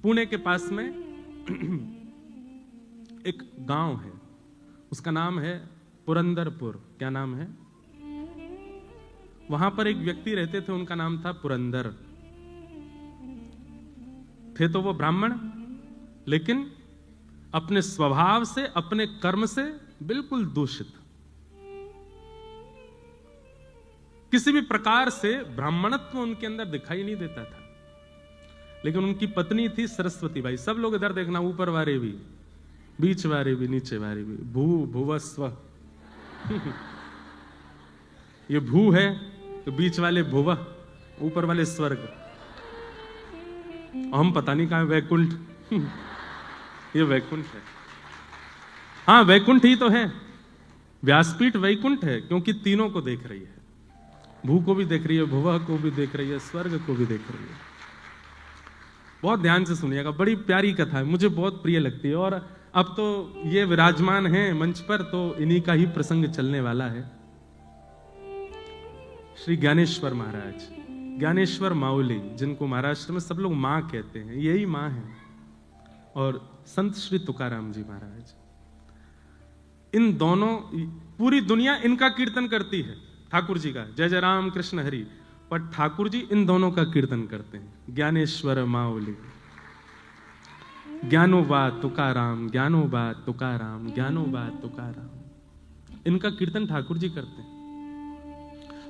पुणे के पास में एक गांव है, उसका नाम है पुरंदरपुर। क्या नाम है? वहां पर एक व्यक्ति रहते थे, उनका नाम था पुरंदर। थे तो वो ब्राह्मण, लेकिन अपने स्वभाव से, अपने कर्म से बिल्कुल दूषित। किसी भी प्रकार से ब्राह्मणत्व उनके अंदर दिखाई नहीं देता था। लेकिन उनकी पत्नी थी सरस्वती बाई। सब लोग इधर देखना, ऊपर वाले भी, बीच वाले भी, नीचे वाले भी। भुवस्व ये भू है तो बीच वाले भुव, ऊपर वाले स्वर्ग। हम पता नहीं कहां वैकुंठ ये वैकुंठ है। हाँ, वैकुंठ ही तो है। व्यासपीठ वैकुंठ है, क्योंकि तीनों को देख रही है। भू को भी देख रही है, भुवः को भी देख रही है, स्वर्ग को भी देख रही है। बहुत ध्यान से सुनिएगा, बड़ी प्यारी कथा है, मुझे बहुत प्रिय लगती है। और अब तो ये विराजमान है मंच पर, तो इन्हीं का ही प्रसंग चलने वाला है। श्री ज्ञानेश्वर महाराज, ज्ञानेश्वर माउली, जिनको महाराष्ट्र में सब लोग मां कहते हैं, यही मां है। और संत श्री तुकाराम जी महाराज, इन दोनों, पूरी दुनिया इनका कीर्तन करती है, ठाकुर जी का, जय जय राम कृष्ण हरि। पर ठाकुर जी इन दोनों का कीर्तन करते हैं, ज्ञानेश्वर माउली। ज्ञानोबा तुकाराम, ज्ञानोबा तुकाराम, ज्ञानोबा तुकाराम, इनका कीर्तन ठाकुर जी करते हैं।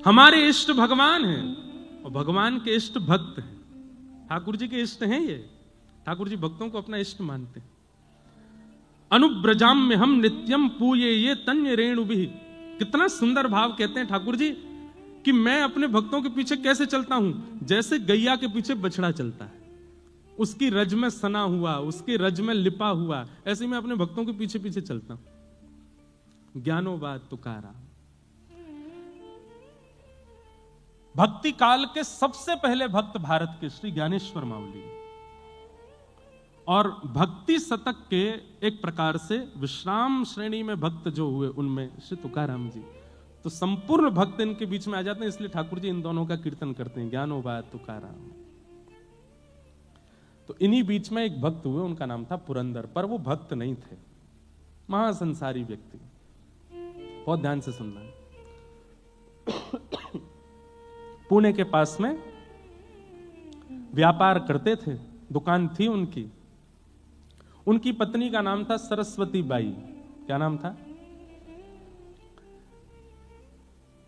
हमारे इष्ट भगवान हैं और भगवान के इष्ट भक्त हैं। ठाकुर जी के इष्ट हैं ये। ठाकुर जी भक्तों को अपना इष्ट मानते हैं। अनुब्रजाम में हम नित्यम पूये ये तन्य रेणु भी। कितना सुंदर भाव कहते हैं ठाकुर जी कि मैं अपने भक्तों के पीछे कैसे चलता हूं, जैसे गैया के पीछे बछड़ा चलता है, उसकी रज में सना हुआ, उसकी रज में लिपा हुआ, ऐसे ही मैं अपने भक्तों के पीछे पीछे चलता हूं। ज्ञानोबा तुकाराम, भक्ति काल के सबसे पहले भक्त भारत के श्री ज्ञानेश्वर माउली, और भक्ति शतक के एक प्रकार से विश्राम श्रेणी में भक्त जो हुए, उनमें श्री तुकाराम जी। तो संपूर्ण भक्त इनके बीच में आ जाते हैं, इसलिए ठाकुर जी इन दोनों का कीर्तन करते हैं, ज्ञानोबा तुकाराम। तो इन्हीं बीच में एक भक्त हुए, उनका नाम था पुरंदर। पर वो भक्त नहीं थे, महासंसारी व्यक्ति। बहुत ध्यान से सुनना है। पुणे के पास में व्यापार करते थे, दुकान थी उनकी। उनकी पत्नी का नाम था सरस्वती बाई। क्या नाम था?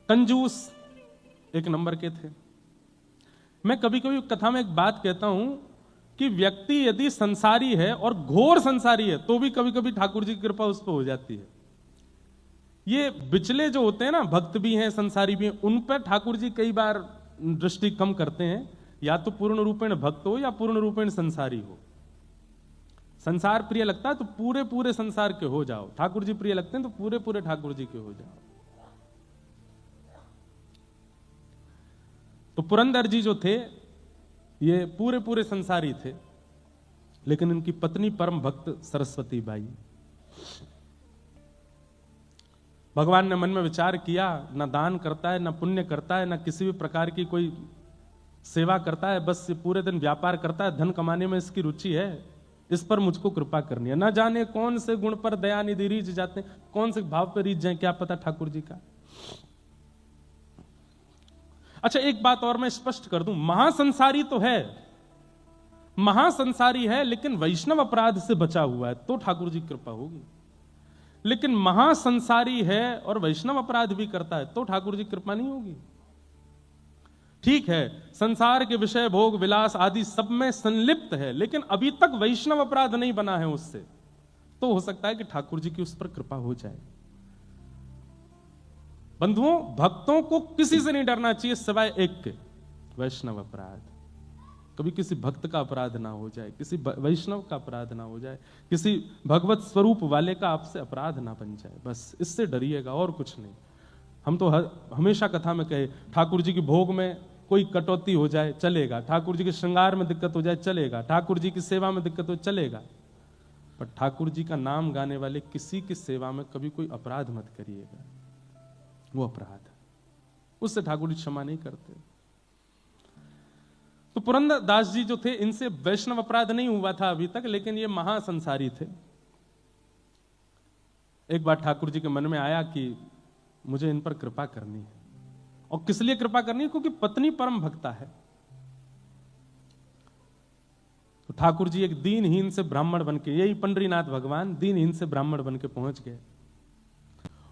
कंजूस एक नंबर के थे। मैं कभी कभी कथा में एक बात कहता हूं कि व्यक्ति यदि संसारी है और घोर संसारी है, तो भी कभी कभी ठाकुर जी की कृपा उस पर हो जाती है। ये बिचले जो होते हैं ना, भक्त भी हैं संसारी भी हैं, उन पर ठाकुर जी कई बार दृष्टि कम करते हैं। या तो पूर्ण रूपेण भक्त हो या पूर्ण रूपेण संसारी हो। संसार प्रिय लगता है तो पूरे पूरे संसार के हो जाओ, ठाकुर जी प्रिय लगते हैं तो पूरे पूरे ठाकुर जी के हो जाओ। तो पुरंदर जी जो थे, ये पूरे पूरे संसारी थे, लेकिन इनकी पत्नी परम भक्त सरस्वती बाई। भगवान ने मन में विचार किया, ना दान करता है, ना पुण्य करता है, ना किसी भी प्रकार की कोई सेवा करता है, बस पूरे दिन व्यापार करता है, धन कमाने में इसकी रुचि है, इस पर मुझको कृपा करनी है। ना जाने कौन से गुण पर दयानिधि रीझ जाते हैं, कौन से भाव पर रीझ जाए, क्या पता ठाकुर जी का। अच्छा, एक बात और मैं स्पष्ट कर दूं, महासंसारी तो है, महासंसारी है, लेकिन वैष्णव अपराध से बचा हुआ है, तो ठाकुर जी की कृपा होगी। लेकिन महासंसारी है और वैष्णव अपराध भी करता है, तो ठाकुर जी की कृपा नहीं होगी। ठीक है, संसार के विषय भोग विलास आदि सब में संलिप्त है, लेकिन अभी तक वैष्णव अपराध नहीं बना है उससे, तो हो सकता है कि ठाकुर जी की उस पर कृपा हो जाए। बंधुओं, भक्तों को किसी से नहीं डरना चाहिए सिवाय एक के, वैष्णव अपराध। कभी किसी भक्त का अपराध ना हो जाए, किसी वैष्णव का अपराध ना हो जाए, किसी भगवत स्वरूप वाले का आपसे अपराध ना बन जाए, बस इससे डरिएगा, और कुछ नहीं। हम तो हमेशा कथा में कहे, ठाकुर जी की भोग में कोई कटौती हो जाए चलेगा, ठाकुर जी के श्रृंगार में दिक्कत हो जाए चलेगा, ठाकुर जी की सेवा में दिक्कत हो चलेगा, पर ठाकुर जी का नाम गाने वाले किसी की सेवा में कभी कोई अपराध मत करिएगा। वो अपराध, उससे ठाकुर जी क्षमा नहीं करते। तो पुरंदर दास जी जो थे, इनसे वैष्णव अपराध नहीं हुआ था अभी तक, लेकिन ये महासंसारी थे। एक बार ठाकुर जी के मन में आया कि मुझे इन पर कृपा करनी है। और किस लिए कृपा करनी है? क्योंकि पत्नी परम भक्ता है। तो ठाकुर जी एक दीनहीन से ब्राह्मण बनके, यही पंडरीनाथ भगवान दीनहीन से ब्राह्मण बनके पहुंच गए।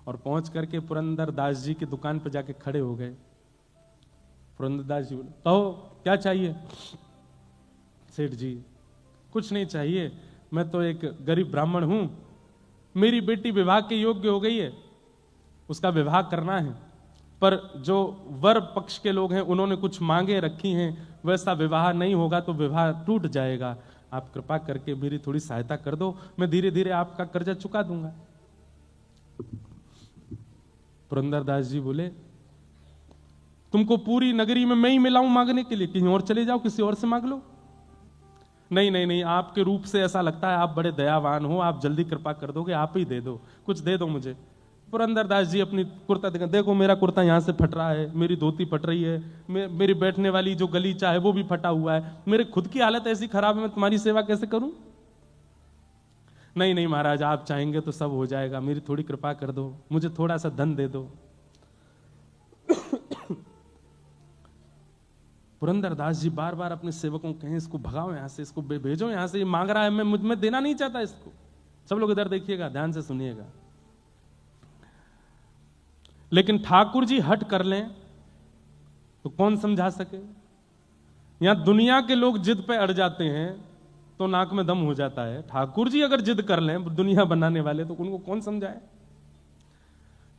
और पहुंच करके पुरंदर दास जी की दुकान पर जाके खड़े हो गए। पुरंदर दास जी बोले, तो क्या चाहिए? सेठ जी, कुछ नहीं चाहिए, मैं तो एक गरीब ब्राह्मण हूं, मेरी बेटी विवाह के योग्य हो गई है, उसका विवाह करना है, पर जो वर पक्ष के लोग हैं उन्होंने कुछ मांगे रखी हैं, वैसा विवाह नहीं होगा तो विवाह टूट जाएगा। आप कृपा करके मेरी थोड़ी सहायता कर दो, मैं धीरे धीरे आपका कर्जा चुका दूंगा। पुरंदर दास जी बोले, तुमको पूरी नगरी में मैं ही मिलाऊं मांगने के लिए? कहीं और चले जाओ, किसी और से मांग लो। नहीं नहीं नहीं, आपके रूप से ऐसा लगता है आप बड़े दयावान हो, आप जल्दी कृपा कर दोगे, आप ही दे दो, कुछ दे दो मुझे। पुरंदर दास जी अपनी कुर्ता देखो मेरा कुर्ता यहां से फट रहा है, मेरी धोती फट रही है, मेरी बैठने वाली जो गलीचा है वो भी फटा हुआ है, मेरे खुद की हालत ऐसी खराब है, मैं तुम्हारी सेवा कैसे करूं? नहीं नहीं महाराज, आप चाहेंगे तो सब हो जाएगा, मेरी थोड़ी कृपा कर दो, मुझे थोड़ा सा धन दे दो। पुरंदर दास जी बार बार अपने सेवकों को कहें, इसको भगाओ यहां से, इसको भेजो यहां से, ये मांग रहा है, मैं मुझ में देना नहीं चाहता इसको। सब लोग इधर देखिएगा, ध्यान से सुनिएगा। लेकिन ठाकुर जी हट कर लें तो कौन समझा सके? यहां दुनिया के लोग जिद पे अड़ जाते हैं तो नाक में दम हो जाता है। ठाकुर जी अगर जिद कर लें, दुनिया बनाने वाले, तो उनको कौन समझाए?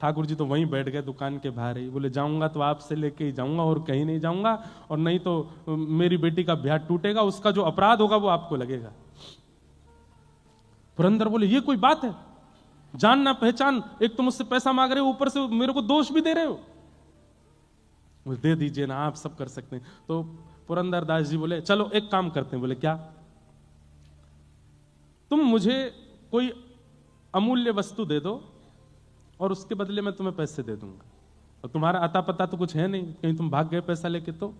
ठाकुर जी तो वहीं बैठ गए दुकान के बाहर ही। बोले, जाऊंगा तो आपसे लेके ही जाऊंगा और कहीं नहीं जाऊंगा, और नहीं तो मेरी बेटी का ब्याह टूटेगा, उसका जो अपराध होगा वो आपको लगेगा। पुरंदर बोले, ये कोई बात है? जान ना पहचान, एक तो मुझसे पैसा मांग रहे हो, ऊपर से मेरे को दोष भी दे रहे हो। बोले, दे दीजिए ना, आप सब कर सकते हैं। तो पुरंदर दास जी बोले, चलो एक काम करते हैं। बोले, क्या? तुम मुझे कोई अमूल्य वस्तु दे दो और उसके बदले में तुम्हें पैसे दे दूंगा, और तुम्हारा अता पता तो कुछ है नहीं, कहीं तुम भाग गए पैसा लेके, तो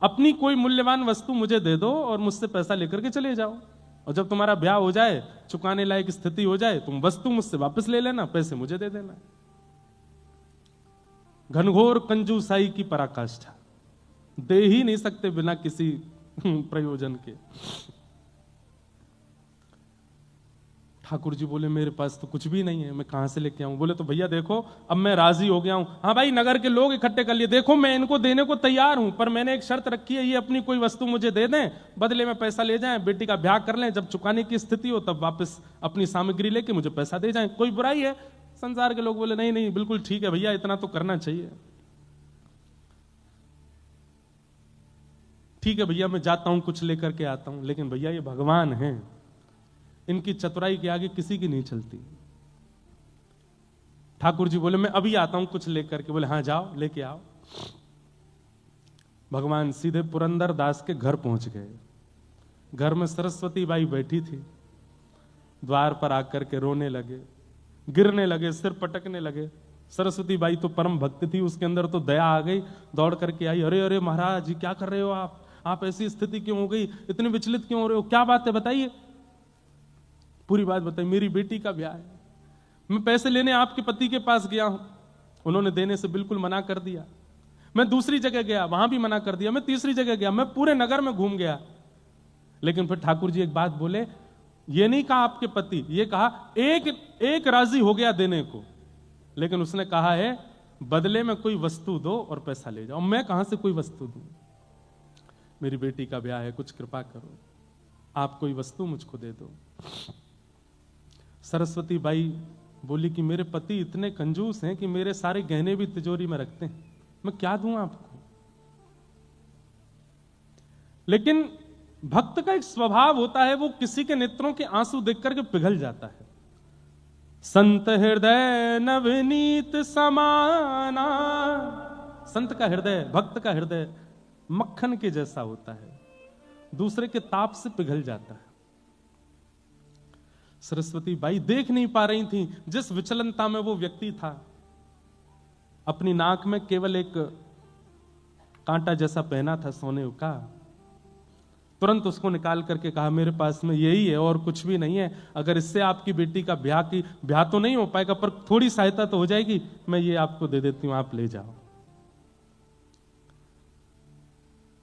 अपनी कोई मूल्यवान वस्तु मुझे दे दो और मुझसे पैसा लेकर के चले जाओ, और जब तुम्हारा ब्याह हो जाए, चुकाने लायक स्थिति हो जाए, तुम वस्तु मुझसे वापस ले लेना, पैसे मुझे दे देना। घनघोर कंजूसाई की पराकाष्ठा, दे ही नहीं सकते बिना किसी प्रयोजन के। ठाकुर जी बोले, मेरे पास तो कुछ भी नहीं है, मैं कहां से लेके आऊं? बोले, तो भैया देखो, अब मैं राजी हो गया हूं। हाँ भाई, नगर के लोग इकट्ठे कर लिए, देखो मैं इनको देने को तैयार हूं, पर मैंने एक शर्त रखी है, ये अपनी कोई वस्तु मुझे दे दें, बदले में पैसा ले जाएं, बेटी का ब्याह कर लें, जब चुकाने की स्थिति हो तब वापस अपनी सामग्री लेके मुझे पैसा दे जाएं, कोई बुराई है? संसार के लोग बोले, नहीं नहीं बिल्कुल ठीक है भैया, इतना तो करना चाहिए। ठीक है भैया, मैं जाता हूं, कुछ लेकर के आता हूं। लेकिन भैया, ये भगवान है, इनकी चतुराई के आगे किसी की नहीं चलती। ठाकुर जी बोले, मैं अभी आता हूं कुछ लेकर के। बोले, हाँ जाओ, लेके आओ। भगवान सीधे पुरंदर दास के घर पहुंच गए। घर में सरस्वती बाई बैठी थी, द्वार पर आकर के रोने लगे, गिरने लगे, सिर पटकने लगे। सरस्वती बाई तो परम भक्त थी, उसके अंदर तो दया आ गई, दौड़ करके आई। अरे अरे महाराज जी, क्या कर रहे हो आप ऐसी स्थिति क्यों हो गई, इतने विचलित क्यों हो रहे हो, क्या बात है बताइए, पूरी बात बताइए। मेरी बेटी का ब्याह है, मैं पैसे लेने आपके पति के पास गया हूं, उन्होंने देने से बिल्कुल मना कर दिया। मैं दूसरी जगह गया, वहां भी मना कर दिया। मैं तीसरी जगह गया, मैं पूरे नगर में घूम गया। लेकिन फिर ठाकुर जी एक बात बोले, ये नहीं कहा आपके पति, ये कहा एक राजी हो गया देने को, लेकिन उसने कहा है बदले में कोई वस्तु दो और पैसा ले जाओ। मैं कहां से कोई वस्तु दूं? मेरी बेटी का ब्याह है, कुछ कृपा करो, आप कोई वस्तु मुझको दे दो। सरस्वती बाई बोली कि मेरे पति इतने कंजूस हैं कि मेरे सारे गहने भी तिजोरी में रखते हैं, मैं क्या दूं आपको? लेकिन भक्त का एक स्वभाव होता है, वो किसी के नेत्रों के आंसू देख करके पिघल जाता है। संत हृदय नवनीत समाना, संत का हृदय, भक्त का हृदय मक्खन के जैसा होता है, दूसरे के ताप से पिघल जाता है। सरस्वती बाई देख नहीं पा रही थी जिस विचलनता में वो व्यक्ति था। अपनी नाक में केवल एक कांटा जैसा पहना था सोने का, तुरंत उसको निकाल करके कहा मेरे पास में यही है और कुछ भी नहीं है, अगर इससे आपकी बेटी का ब्याह तो नहीं हो पाएगा पर थोड़ी सहायता तो हो जाएगी, मैं ये आपको दे देती हूं, आप ले जाओ।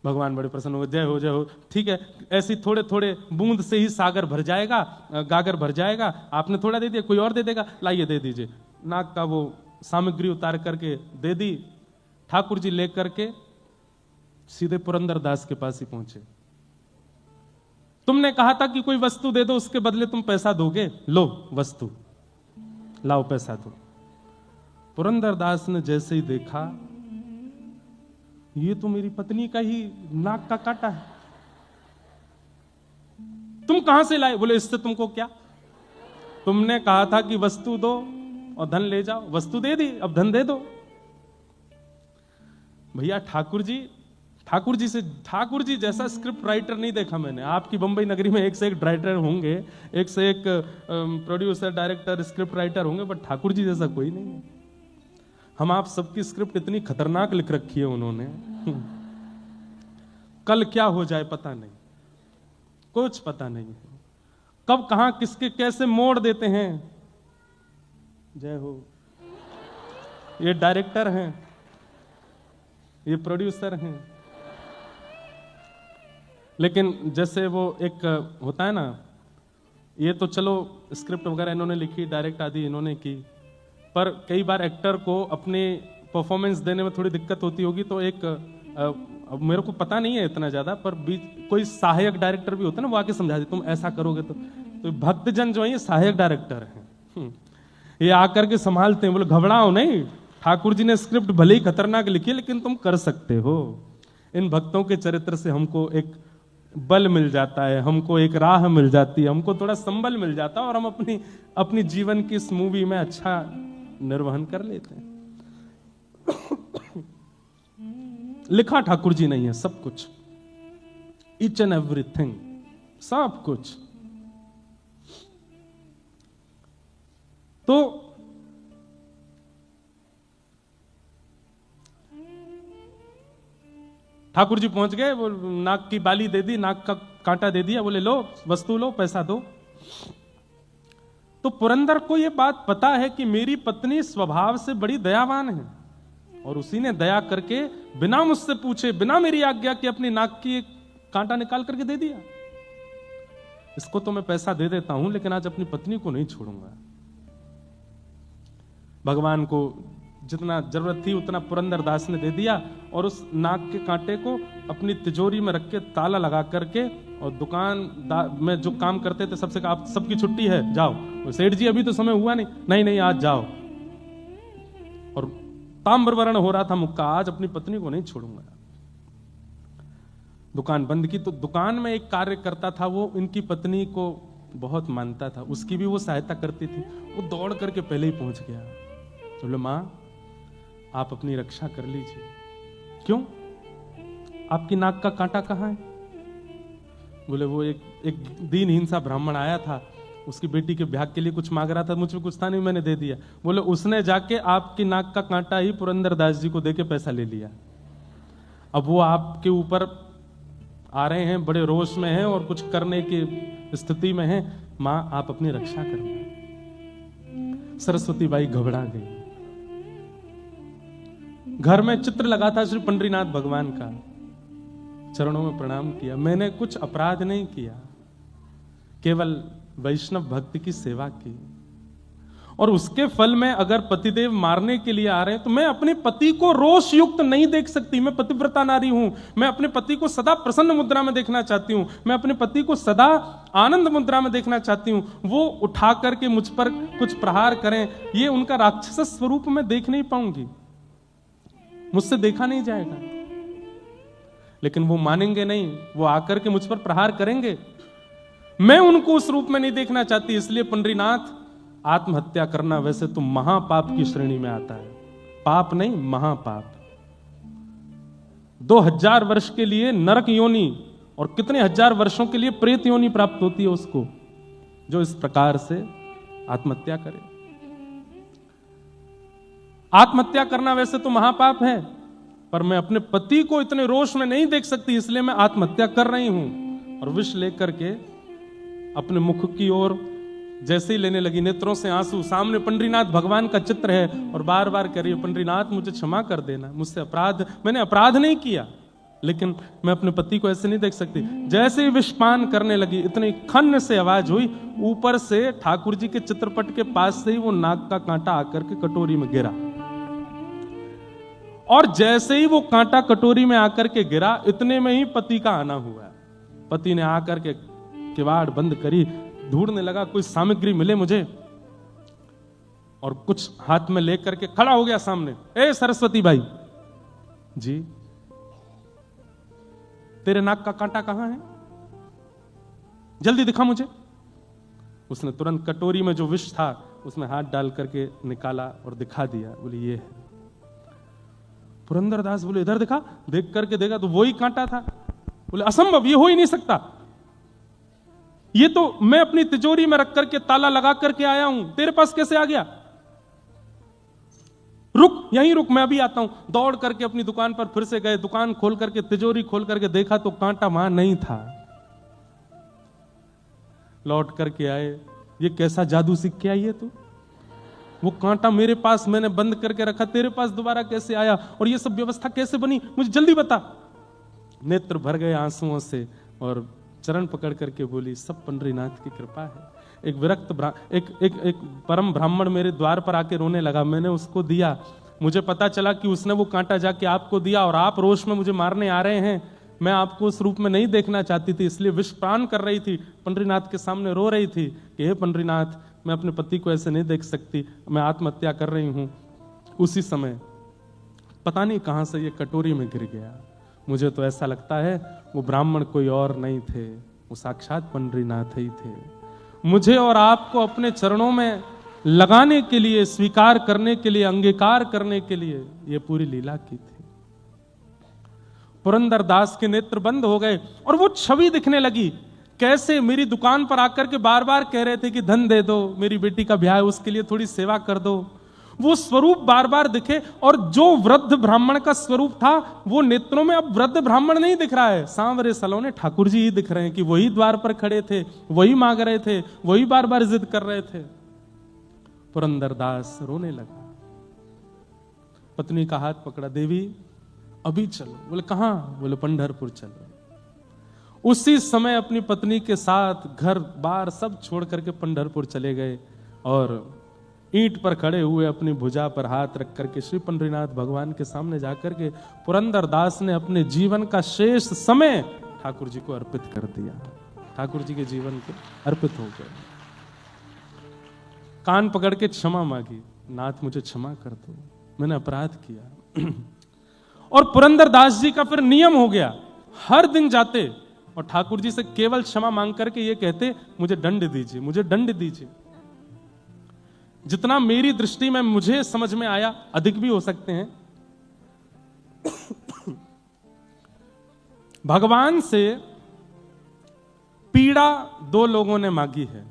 भगवान बड़े प्रसन्न हो, जय हो जय हो, ठीक है, ऐसी थोड़े थोड़े बूंद से ही सागर भर जाएगा, गागर भर जाएगा, आपने थोड़ा दे दिया कोई और दे देगा, लाइए दे दीजिए। नाग का वो सामग्री उतार करके दे दी, ठाकुर जी लेकर के सीधे पुरंदर दास के पास ही पहुंचे। तुमने कहा था कि कोई वस्तु दे दो उसके बदले तुम पैसा दोगे, लो वस्तु, लाओ पैसा दो। पुरंदर दास ने जैसे ही देखा, ये तो मेरी पत्नी का ही नाक का कांटा है, तुम कहां से लाए? बोले इससे तुमको क्या, तुमने कहा था कि वस्तु दो और धन ले जाओ, वस्तु दे दी, अब धन दे दो। भैया ठाकुर जी जैसा स्क्रिप्ट राइटर नहीं देखा मैंने। आपकी बंबई नगरी में एक से एक राइटर होंगे, एक से एक प्रोड्यूसर, डायरेक्टर, स्क्रिप्ट राइटर होंगे, बट ठाकुर जी जैसा कोई नहीं है। हम आप सबकी स्क्रिप्ट इतनी खतरनाक लिख रखी है उन्होंने, कल क्या हो जाए पता नहीं, कुछ पता नहीं है, कब कहां किसके कैसे मोड़ देते हैं। जय हो। ये डायरेक्टर हैं, ये प्रोड्यूसर हैं, लेकिन जैसे वो एक होता है ना, ये तो चलो स्क्रिप्ट वगैरह इन्होंने लिखी, डायरेक्ट आदि इन्होंने की, पर कई बार एक्टर को अपने परफॉर्मेंस देने में थोड़ी दिक्कत होती होगी, तो एक अब मेरे को पता नहीं है इतना ज्यादा, पर कोई सहायक डायरेक्टर भी होता है ना, वो आके समझा दे तुम ऐसा करोगे तो भक्तजन जो है ये सहायक डायरेक्टर हैं, ये आकर के संभालते हैं, बोले घबराओ नहीं, ठाकुर जी ने स्क्रिप्ट भले ही खतरनाक लिखी है लेकिन तुम कर सकते हो। इन भक्तों के चरित्र से हमको एक बल मिल जाता है, हमको एक राह मिल जाती है, हमको थोड़ा संबल मिल जाता है और हम अपनी जीवन की इस मूवी में अच्छा निर्वहन कर लेते हैं। लिखा ठाकुर जी नहीं है सब कुछ, ईच एंड एवरीथिंग, सब कुछ। तो ठाकुर जी पहुंच गए, वो नाक की बाली दे दी, नाक का कांटा दे दिया, बोले लो वस्तु लो, पैसा दो। तो पुरंदर को यह बात पता है कि मेरी पत्नी स्वभाव से बड़ी दयावान है, और उसी ने दया करके बिना मुझसे पूछे, बिना मेरी आज्ञा के अपनी नाक की एक कांटा निकाल करके दे दिया। इसको तो मैं पैसा दे देता हूं, लेकिन आज अपनी पत्नी को नहीं छोड़ूंगा। भगवान को जितना जरूरत थी उतना पुरंदर दास ने दे दिया, और उस नाक के कांटे को अपनी तिजोरी में रख के ताला लगा करके, और दुकान में जो काम करते थे सबसे कहा, आप सबकी छुट्टी है, जाओ। सेठ जी अभी तो समय हुआ नहीं, आज जाओ। और ताम्रवर्ण हो रहा था मुक्का, आज अपनी पत्नी को नहीं छोड़ूंगा। दुकान बंद की। तो दुकान में एक कार्य करता था, वो इनकी पत्नी को बहुत मानता था, उसकी भी वो सहायता करती थी। वो दौड़ करके पहले ही पहुंच गया, बोले मां आप अपनी रक्षा कर लीजिए। क्यों, आपकी नाक का कांटा कहां है? बोले वो एक दीनहीन सा ब्राह्मण आया था, उसकी बेटी के ब्याह के लिए कुछ मांग रहा था, मुझे कुछ था नहीं, मैंने दे दिया। बोले उसने जाके आपकी नाक का कांटा ही पुरंदर दास जी को देके पैसा ले लिया। अब वो आपके ऊपर आ रहे हैं, बड़े रोष में हैं और कुछ करने की स्थिति में हैं। मां आप अपनी रक्षा करना। सरस्वती बाई घबरा गई। घर में चित्र लगा था श्री पंडरीनाथ भगवान का, चरणों में प्रणाम किया। मैंने कुछ अपराध नहीं किया, केवल वैष्णव भक्ति की सेवा की, और उसके फल में अगर पतिदेव मारने के लिए आ रहे हैं तो मैं अपने पति को रोष युक्त नहीं देख सकती। मैं पतिव्रता नारी हूं, मैं अपने पति को सदा प्रसन्न मुद्रा में देखना चाहती हूं, मैं अपने पति को सदा आनंद मुद्रा में देखना चाहती हूं। वो उठा करके मुझ पर कुछ प्रहार करें, ये उनका राक्षस स्वरूप में देख नहीं पाऊंगी, मुझसे देखा नहीं जाएगा। लेकिन वो मानेंगे नहीं, वो आकर के मुझ पर प्रहार करेंगे, मैं उनको उस रूप में नहीं देखना चाहती। इसलिए पंडरीनाथ, आत्महत्या करना वैसे तो महापाप की श्रेणी में आता है, पाप नहीं महापाप। 2000 वर्ष के लिए नरक योनि और कितने हजार वर्षों के लिए प्रेत योनि प्राप्त होती है उसको, जो इस प्रकार से आत्महत्या करे। आत्महत्या करना वैसे तो महापाप है, पर मैं अपने पति को इतने रोष में नहीं देख सकती, इसलिए मैं आत्महत्या कर रही हूं। और विष लेकर के अपने मुख की ओर जैसे ही लेने लगी, नेत्रों से आंसू, सामने पंडरीनाथ भगवान का चित्र है और बार बार कह रही है, पंडरीनाथ मुझे क्षमा कर देना, मुझसे अपराध, मैंने अपराध नहीं किया, लेकिन मैं अपने पति को ऐसे नहीं देख सकती। जैसे ही विषपान करने लगी, इतनी खन्न से आवाज हुई, ऊपर से ठाकुर जी के चित्रपट के पास से ही वो नाग का कांटा आकर के कटोरी में गिरा। और जैसे ही वो कांटा कटोरी में आकर के गिरा, इतने में ही पति का आना हुआ। पति ने आकर के किवाड़ बंद करी, ढूंढने लगा कोई सामग्री मिले मुझे, और कुछ हाथ में लेकर के खड़ा हो गया सामने। ए सरस्वती बाई जी, तेरे नाक का कांटा कहां है, जल्दी दिखा मुझे। उसने तुरंत कटोरी में जो विष था उसमें हाथ डाल करके निकाला और दिखा दिया, बोले ये है। पुरंदरदास बोले इधर दिखा, देख करके देखा तो वही कांटा था। बोले असंभव, ये हो ही नहीं सकता, ये तो मैं अपनी तिजोरी में रख करके ताला लगा करके आया हूं, तेरे पास कैसे आ गया? रुक, यहीं रुक, मैं अभी आता हूं। दौड़ करके अपनी दुकान पर फिर से गए, दुकान खोल करके तिजोरी खोल करके देखा तो कांटा वहां नहीं था। लौट करके आए, ये कैसा जादू सीख के आई है तू? वो कांटा मेरे पास मैंने बंद करके रखा, तेरे पास दोबारा कैसे आया, और ये सब व्यवस्था कैसे बनी, मुझे जल्दी बता। नेत्र भर गए आंसुओं से और चरण पकड़ करके बोली, सब पंडरीनाथ की कृपा है। एक विरक्त एक परम ब्राह्मण मेरे द्वार पर आके रोने लगा, मैंने उसको दिया, मुझे पता चला कि उसने वो कांटा जाके आपको दिया और आप रोष में मुझे मारने आ रहे हैं। मैं आपको उस रूप में नहीं देखना चाहती थी, इसलिए विषपान कर रही थी, पंडरीनाथ के सामने रो रही थी कि हे पंडरीनाथ, मैं अपने पति को ऐसे नहीं देख सकती, मैं आत्महत्या कर रही हूं। उसी समय पता नहीं कहां से ये कटोरी में गिर गया। मुझे तो ऐसा लगता है वो ब्राह्मण कोई और नहीं थे, वो साक्षात पंडरीनाथ ही थे। मुझे और आपको अपने चरणों में लगाने के लिए, स्वीकार करने के लिए, अंगीकार करने के लिए ये पूरी लीला की थी। पुरंदरदास के नेत्र बंद हो गए और वो छवि दिखने लगी, कैसे मेरी दुकान पर आकर के बार बार कह रहे थे कि धन दे दो, मेरी बेटी का ब्याह है, उसके लिए थोड़ी सेवा कर दो। वो स्वरूप बार बार दिखे, और जो वृद्ध ब्राह्मण का स्वरूप था वो नेत्रों में अब वृद्ध ब्राह्मण नहीं दिख रहा है, सांवरे सलोने ठाकुर जी ही दिख रहे हैं कि वही द्वार पर खड़े थे, वही मांग रहे थे, वही बार बार जिद कर रहे थे। पुरंदरदास रोने लगा, पत्नी का हाथ पकड़ा, देवी अभी चलो। बोले कहां? बोले पंढरपुर चलो। उसी समय अपनी पत्नी के साथ घर बार सब छोड़ करके पंढरपुर चले गए और ईंट पर खड़े हुए अपनी भुजा पर हाथ रख करके श्री पंडरीनाथ भगवान के सामने जाकर के पुरंदरदास ने अपने जीवन का शेष समय ठाकुर जी को अर्पित कर दिया। ठाकुर जी के जीवन को अर्पित हो गए। कान पकड़ के क्षमा मांगी, नाथ मुझे क्षमा कर दो, मैंने अपराध किया। और पुरंदरदास जी का फिर नियम हो गया, हर दिन जाते और ठाकुर जी से केवल क्षमा मांग करके ये कहते, मुझे दंड दीजिए, मुझे दंड दीजिए। जितना मेरी दृष्टि में मुझे समझ में आया, अधिक भी हो सकते हैं। भगवान से पीड़ा दो लोगों ने मांगी है,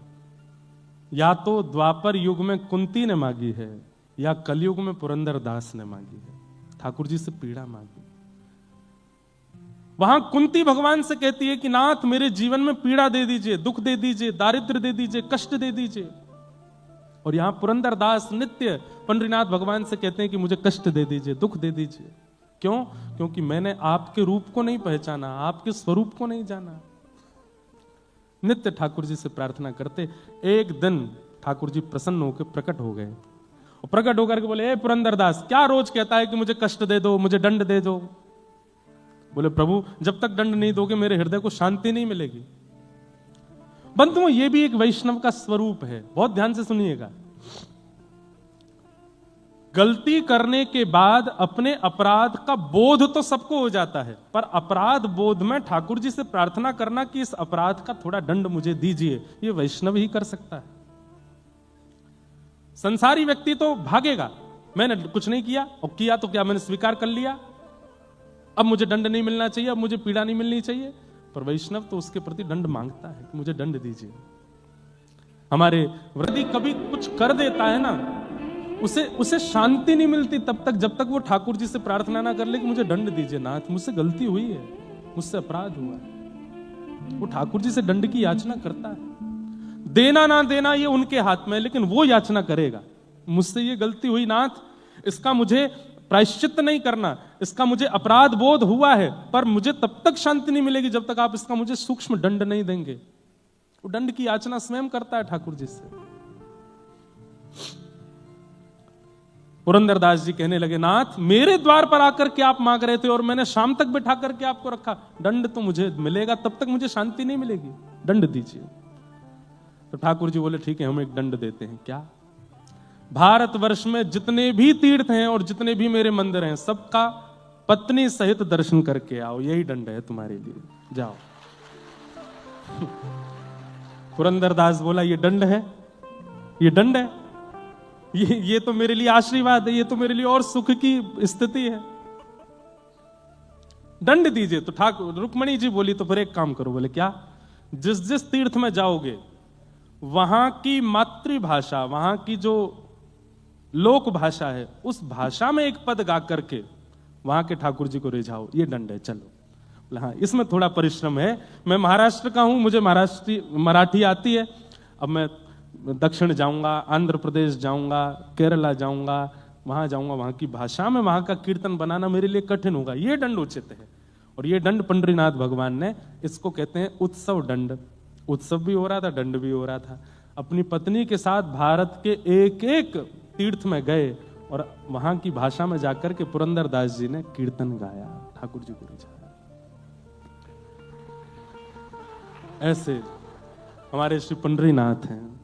या तो द्वापर युग में कुंती ने मांगी है या कलयुग में पुरंदरदास ने मांगी है। ठाकुर जी से पीड़ा मांगी। वहां कुंती भगवान से कहती है कि नाथ मेरे जीवन में पीड़ा दे दीजिए, दुख दे दीजिए, दारिद्र्य दे दीजिए, कष्ट दे दीजिए। और यहां पुरंदरदास नित्य पंडरीनाथ भगवान से कहते हैं कि मुझे कष्ट दे दीजिए, दुख दे दीजिए। क्यों? क्योंकि मैंने आपके रूप को नहीं पहचाना, आपके स्वरूप को नहीं जाना। नित्य ठाकुर जी से प्रार्थना करते। एक दिन ठाकुर जी प्रसन्न होकर प्रकट हो गए और प्रकट होकर के बोले, ए पुरंदरदास, क्या रोज कहता है कि मुझे कष्ट दे दो, मुझे दंड दे दो। बोले प्रभु, जब तक दंड नहीं दोगे मेरे हृदय को शांति नहीं मिलेगी। बंधुओं, ये भी एक वैष्णव का स्वरूप है, बहुत ध्यान से सुनिएगा। गलती करने के बाद अपने अपराध का बोध तो सबको हो जाता है, पर अपराध बोध में ठाकुर जी से प्रार्थना करना कि इस अपराध का थोड़ा दंड मुझे दीजिए, ये वैष्णव ही कर सकता है। संसारी व्यक्ति तो भागेगा, मैंने कुछ नहीं किया, और किया तो क्या, मैंने स्वीकार कर लिया, अब मुझे दंड नहीं मिलना चाहिए, अब मुझे पीड़ा नहीं मिलनी चाहिए। पर वैष्णव तो उसके प्रति दंड मांगता है, मुझे दंड दीजिए। हमारे वृद्धि कभी कुछ कर देता है ना, उसे शांति नहीं मिलती तब तक जब तक वो ठाकुर जी से प्रार्थना ना कर ले कि मुझे दंड दीजिए नाथ, मुझसे गलती हुई है, मुझसे अपराध हुआ है। वो ठाकुर जी से दंड की याचना करता है। देना ना देना ये उनके हाथ में है, लेकिन वो याचना करेगा, मुझसे ये गलती हुई नाथ, इसका मुझे प्रायश्चित नहीं करना, इसका मुझे अपराध बोध हुआ है, पर मुझे तब तक शांति नहीं मिलेगी जब तक आप इसका मुझे सूक्ष्म दंड नहीं देंगे। वो दंड की याचना स्वयं करता है ठाकुर जी से। पुरंदरदास जी कहने लगे, नाथ मेरे द्वार पर आकर के आप मांग रहे थे और मैंने शाम तक बैठा करके आपको रखा, दंड तो मुझे मिलेगा, तब तक मुझे शांति नहीं मिलेगी, दंड दीजिए। तो ठाकुर जी बोले, ठीक है हम एक दंड देते हैं। क्या? भारतवर्ष में जितने भी तीर्थ हैं और जितने भी मेरे मंदिर हैं, सबका पत्नी सहित दर्शन करके आओ, यही दंड है तुम्हारे लिए, जाओ। पुरंदरदास बोला, ये दंड है, ये दंड है, ये तो मेरे लिए आशीर्वाद है, ये तो मेरे लिए और सुख की स्थिति है, दंड दीजिए। तो ठाकुर रुक्मणी जी बोली, तो फिर एक काम करो। बोले क्या? जिस जिस तीर्थ में जाओगे वहां की मातृभाषा, वहां की जो लोक भाषा है, उस भाषा में एक पद गा करके वहां के ठाकुर जी को रिझाओ, ये दंड है, चलो। हाँ, इसमें थोड़ा परिश्रम है, मैं महाराष्ट्र का हूं, मुझे मराठी आती है, अब मैं दक्षिण जाऊंगा, आंध्र प्रदेश जाऊंगा, केरला जाऊंगा, वहां जाऊंगा, वहां की भाषा में वहां का कीर्तन बनाना मेरे लिए कठिन होगा, ये दंड उचित है। और ये दंड पंडरीनाथ भगवान ने, इसको कहते हैं उत्सव दंड। उत्सव भी हो रहा था, दंड भी हो रहा था। अपनी पत्नी के साथ भारत के एक एक तीर्थ में गए और वहां की भाषा में जाकर के पुरंदरदास जी ने कीर्तन गाया, ठाकुर जी को रिझाया। ऐसे हमारे श्री पंडरीनाथ हैं।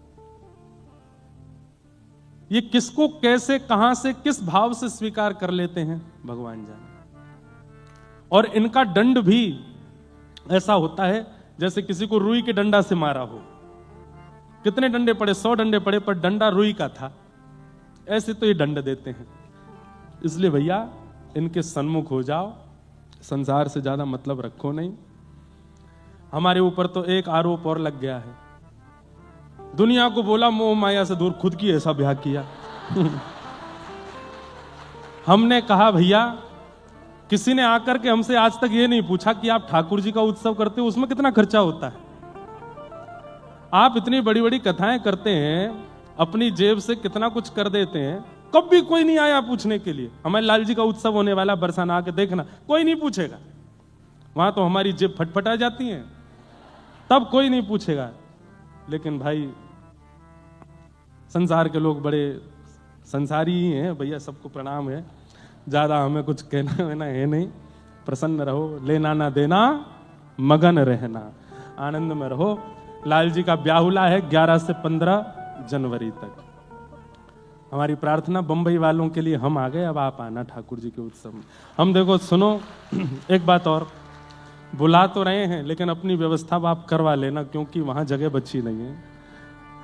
ये किसको कैसे, कहां से, किस भाव से स्वीकार कर लेते हैं भगवान जाने। और इनका दंड भी ऐसा होता है जैसे किसी को रुई के डंडा से मारा हो। कितने डंडे पड़े? 100 डंडे पड़े, पर डंडा रुई का था। ऐसे तो ये दंड देते हैं। इसलिए भैया इनके सन्मुख हो जाओ, संसार से ज्यादा मतलब रखो नहीं। हमारे ऊपर तो एक आरोप और लग गया है, दुनिया को बोला मोह माया से दूर, खुद की ऐसा ब्याह किया। हमने कहा भैया, किसी ने आकर के हमसे आज तक ये नहीं पूछा कि आप ठाकुर जी का उत्सव करते हो, उसमें कितना खर्चा होता है। आप इतनी बड़ी बड़ी कथाएं करते हैं, अपनी जेब से कितना कुछ कर देते हैं, कभी कोई नहीं आया पूछने के लिए। हमारे लाल जी का उत्सव होने वाला, बरसाना आके देखना, कोई नहीं पूछेगा। वहां तो हमारी जेब फटफटा जाती है, तब कोई नहीं पूछेगा। लेकिन भाई संसार के लोग बड़े संसारी ही हैं भैया, सबको प्रणाम है, ज्यादा हमें कुछ कहना वेना है नहीं। प्रसन्न रहो, लेना ना देना, मगन रहना, आनंद में रहो। लाल जी का ब्याहुला है 11 से 15 जनवरी तक। हमारी प्रार्थना बंबई वालों के लिए, हम आ गए, अब आप आना ठाकुर जी के उत्सव में। हम देखो सुनो, एक बात और, बुला तो रहे हैं लेकिन अपनी व्यवस्था आप करवा लेना, क्योंकि वहां जगह बची नहीं है।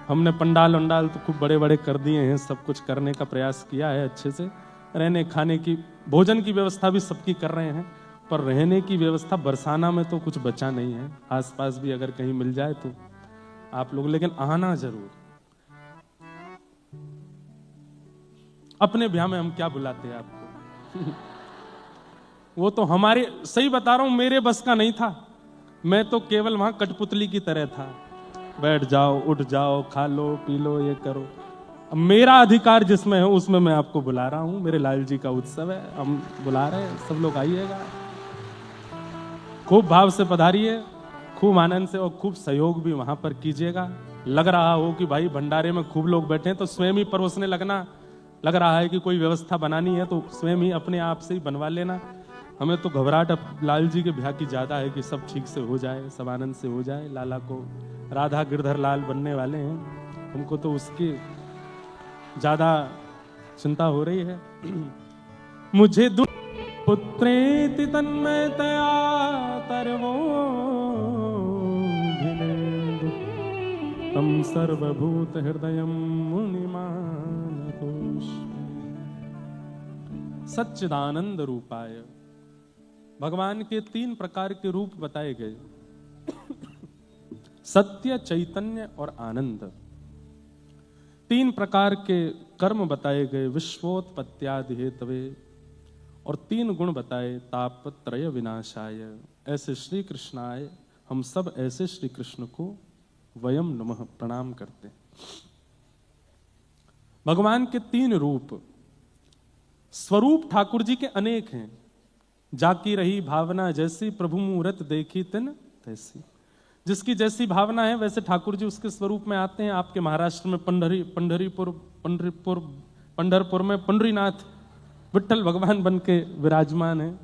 हमने पंडाल वंडाल तो खूब बड़े बड़े कर दिए हैं, सब कुछ करने का प्रयास किया है अच्छे से, रहने खाने की, भोजन की व्यवस्था भी सबकी कर रहे हैं, पर रहने की व्यवस्था बरसाना में तो कुछ बचा नहीं है। आसपास भी अगर कहीं मिल जाए तो आप लोग, लेकिन आना जरूर। अपने ब्याह में हम क्या बुलाते हैं आपको। वो तो हमारे, सही बता रहा हूं, मेरे बस का नहीं था। मैं तो केवल वहां कठपुतली की तरह था, बैठ जाओ, उठ जाओ, खा लो, पी लो, ये करो। मेरा अधिकार जिसमें है उसमें मैं आपको बुला रहा हूं। मेरे लाल जी का उत्सव है, हम बुला रहे हैं, सब लोग आइएगा, खूब भाव से पधारिए, खूब आनंद से, और खूब सहयोग भी वहां पर कीजिएगा। लग रहा हो कि भाई भंडारे में खूब लोग बैठे हैं तो स्वयं ही परोसने लगना, लग रहा है कि कोई व्यवस्था बनानी है तो स्वयं ही अपने आप से ही बनवा लेना। हमें तो घबराहट अब लाल जी के ब्याह की ज्यादा है कि सब ठीक से हो जाए, सब आनंद से हो जाए। लाला को राधा गिरधर लाल बनने वाले हैं, हमको तो उसकी ज्यादा चिंता हो रही है। मुझे पुत्रेति तन्मयतया तरवो तम सर्वभूत हृदयं मुनिमानतोष। सच्चिदानंद रूपाय, भगवान के 3 प्रकार के रूप बताए गए, सत्य, चैतन्य और आनंद। 3 प्रकार के कर्म बताए गए विश्वोत्पत्त्यादि हेतवे, और 3 गुण बताए तापत्रय विनाशाय। ऐसे श्री कृष्णाय, हम सब ऐसे श्री कृष्ण को वयम नमः प्रणाम करते हैं। भगवान के 3 रूप, स्वरूप ठाकुर जी के अनेक हैं। जाकी रही भावना जैसी, प्रभु मूरत देखी तिन तैसी। जिसकी जैसी भावना है वैसे ठाकुर जी उसके स्वरूप में आते हैं। आपके महाराष्ट्र में पंढरपुर में पंडरीनाथ विठ्ठल भगवान बन के विराजमान है।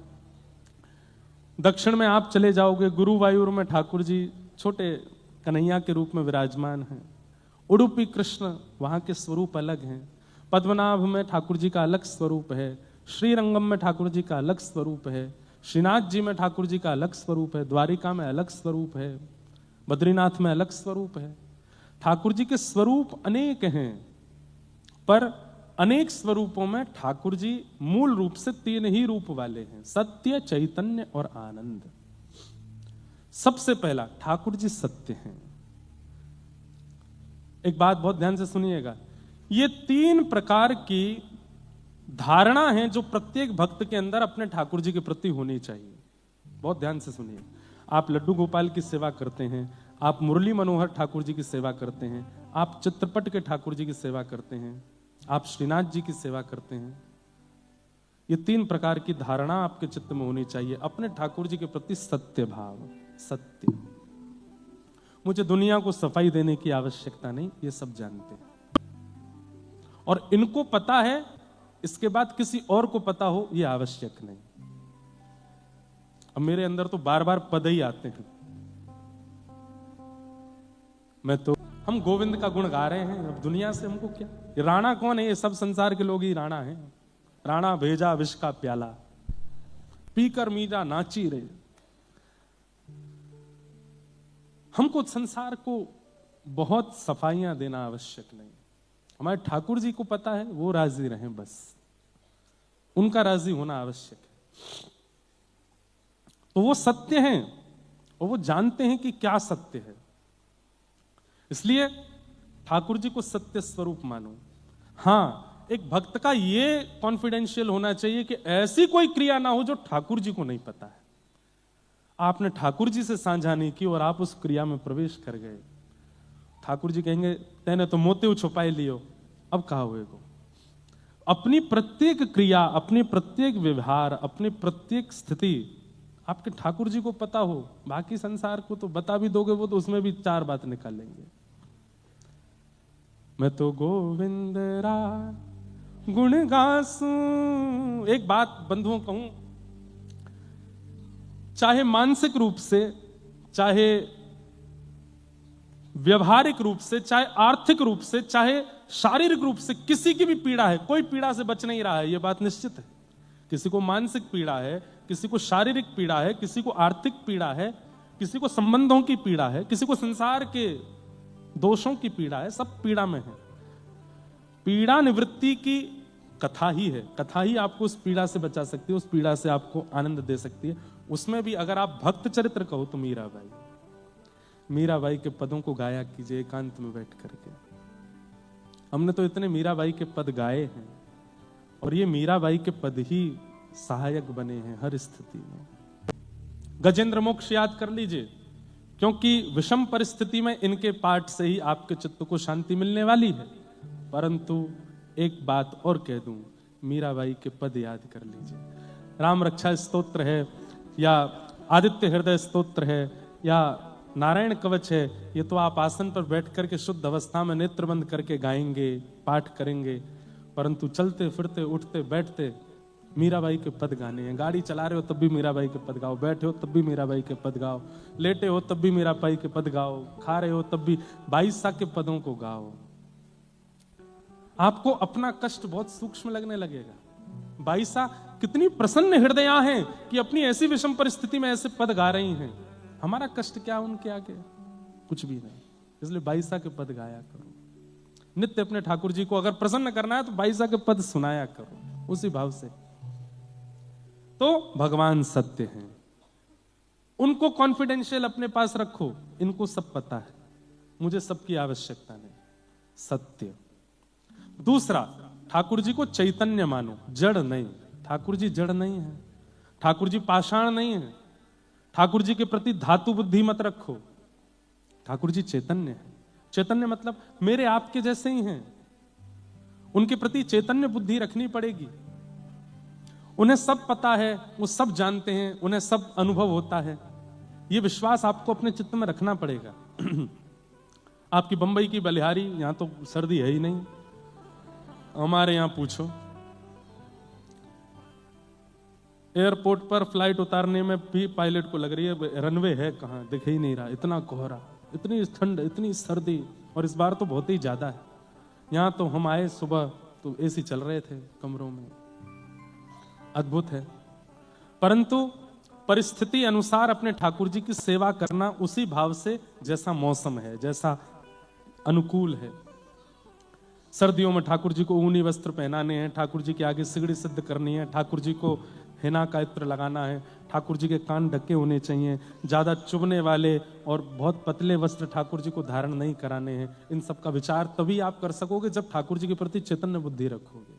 दक्षिण में आप चले जाओगे, गुरुवायूर में ठाकुर जी छोटे कन्हैया के रूप में विराजमान हैं। उडुपी कृष्ण, वहां के स्वरूप अलग हैं। पद्मनाभ में ठाकुर जी का अलग स्वरूप है। श्रीरंगम में ठाकुर जी का अलग स्वरूप है। श्रीनाथ जी में ठाकुर जी का अलग स्वरूप है। द्वारिका में अलग स्वरूप है। बद्रीनाथ में अलग स्वरूप है। ठाकुर जी के स्वरूप अनेक हैं, पर अनेक स्वरूपों में ठाकुर जी मूल रूप से 3 ही रूप वाले हैं, सत्य, चैतन्य और आनंद। सबसे पहला ठाकुर जी सत्य हैं। एक बात बहुत ध्यान से सुनिएगा, ये 3 प्रकार की धारणा है जो प्रत्येक भक्त के अंदर अपने ठाकुर जी के प्रति होनी चाहिए। बहुत ध्यान से सुनिए। आप लड्डू गोपाल की सेवा करते हैं, आप मुरली मनोहर ठाकुर जी की सेवा करते हैं, आप चित्रपट के ठाकुर जी की सेवा करते हैं, आप श्रीनाथ जी की सेवा करते हैं। ये 3 प्रकार की धारणा आपके चित्त में होनी चाहिए। अपने ठाकुर जी के प्रति सत्य भाव, सत्य। मुझे दुनिया को सफाई देने की आवश्यकता नहीं, ये सब जानते हैं और इनको पता है। इसके बाद किसी और को पता हो ये आवश्यक नहीं। अब मेरे अंदर तो बार बार पद ही आते हैं। हम गोविंद का गुण गा रहे हैं, अब दुनिया से हमको क्या। ये राणा कौन है? ये सब संसार के लोग ही राणा हैं। राणा भेजा विष का प्याला, पीकर मीरा नाची रे। हमको संसार को बहुत सफाइयां देना आवश्यक नहीं। हमारे ठाकुर जी को पता है, वो राजी रहें, बस उनका राजी होना आवश्यक है। तो वो सत्य हैं और वो जानते हैं कि क्या सत्य है, इसलिए ठाकुर जी को सत्य स्वरूप मानो। हां, एक भक्त का ये कॉन्फिडेंशियल होना चाहिए कि ऐसी कोई क्रिया ना हो जो ठाकुर जी को नहीं पता है। आपने ठाकुर जी से साझा नहीं की और आप उस क्रिया में प्रवेश कर गए, ठाकुर जी कहेंगे तेने तो मोते छुपाए लियो, अब कहा हुएगो। अपनी प्रत्येक क्रिया, अपनी प्रत्येक व्यवहार, अपनी प्रत्येक स्थिति आपके ठाकुर जी को पता हो। बाकी संसार को तो बता भी दोगे, वो तो उसमें भी 4 बात निकालेंगे। मैं तो गोविंद रा गुण गासूं। एक बात बंधुओं कहूं, चाहे मानसिक रूप से, चाहे व्यवहारिक रूप से, चाहे आर्थिक रूप से, चाहे शारीरिक रूप से किसी की भी पीड़ा है, कोई पीड़ा से बच नहीं रहा है, यह बात निश्चित है। किसी को मानसिक पीड़ा है, किसी को शारीरिक पीड़ा है, किसी को आर्थिक पीड़ा है, किसी को संबंधों की पीड़ा है, किसी को संसार के दोषों की पीड़ा है, सब पीड़ा में है। पीड़ा निवृत्ति की कथा ही है, कथा ही आपको उस पीड़ा से बचा सकती है, उस पीड़ा से आपको आनंद दे सकती है। उसमें भी अगर आप भक्त चरित्र कहो तो मीराबाई के पदों को गाया कीजिए एकांत में बैठ करके। हमने तो इतने मीराबाई के पद गाए हैं और ये मीराबाई के पद ही सहायक बने हैं हर स्थिति में। गजेंद्र मोक्ष याद कर लीजिए, क्योंकि विषम परिस्थिति में इनके पाठ से ही आपके चित्त को शांति मिलने वाली है। परंतु एक बात और कह दूं, मीराबाई के पद याद कर लीजिए। राम रक्षा स्तोत्र है, या आदित्य हृदय स्तोत्र है, या नारायण कवच है, ये तो आप आसन पर बैठ करके शुद्ध अवस्था में नेत्र बंद करके गाएंगे, पाठ करेंगे। परंतु चलते फिरते उठते बैठते मीराबाई के पद गाने हैं। गाड़ी चला रहे हो तब भी मीराबाई के पद गाओ, बैठे हो तब भी मीराबाई के पद गाओ, लेटे हो तब भी मीराबाई के पद गाओ, खा रहे हो तब भी 22 के पदों को गाओ। आपको अपना कष्ट बहुत सूक्ष्म लगने लगेगा। 22 कितनी प्रसन्न हृदया हैं कि अपनी ऐसी विषम परिस्थिति में ऐसे पद गा रही हैं। हमारा कष्ट क्या उनके आगे? कुछ भी नहीं। इसलिए 22 के पद गाया करो। नित्य अपने ठाकुर जी को अगर प्रसन्न करना है तो 22 के पद सुनाया करो उसी भाव से। तो भगवान सत्य हैं, उनको कॉन्फिडेंशियल अपने पास रखो। इनको सब पता है, मुझे सबकी आवश्यकता नहीं। सत्य दूसरा, ठाकुर जी को चैतन्य मानो, जड़ नहीं। ठाकुर जी जड़ नहीं है, ठाकुर जी पाषाण नहीं है। ठाकुर जी के प्रति धातु बुद्धि मत रखो, ठाकुर जी चैतन्य है। चैतन्य मतलब मेरे आपके जैसे ही हैं। उनके प्रति चैतन्य बुद्धि रखनी पड़ेगी। उन्हें सब पता है, वो सब जानते हैं, उन्हें सब अनुभव होता है। ये विश्वास आपको अपने चित्त में रखना पड़ेगा। आपकी बंबई की बलिहारी, यहां तो सर्दी है ही नहीं, हमारे यहां पूछो, एयरपोर्ट पर फ्लाइट उतारने में भी पायलट को लग रही है रनवे है कहां, दिख ही नहीं रहा, इतना कोहरा, इतनी ठंड, इतनी सर्दी, और इस बार तो बहुत ही ज्यादा है। यहां तो हम आए सुबह तो एसी चल रहे थे कमरों में, अद्भुत है। परंतु परिस्थिति अनुसार अपने ठाकुर जी की सेवा करना उसी भाव से, जैसा मौसम है, जैसा अनुकूल है। सर्दियों में ठाकुर जी को ऊनी वस्त्र पहनाने हैं, ठाकुर जी के आगे सिगड़ी सिद्ध करनी है, ठाकुर जी को हेना का इत्र लगाना है, ठाकुर जी के कान ढके होने चाहिए, ज्यादा चुभने वाले और बहुत पतले वस्त्र ठाकुर जी को धारण नहीं कराने हैं। इन सब का विचार तभी आप कर सकोगे जब ठाकुर जी के प्रति चैतन्य बुद्धि रखोगे।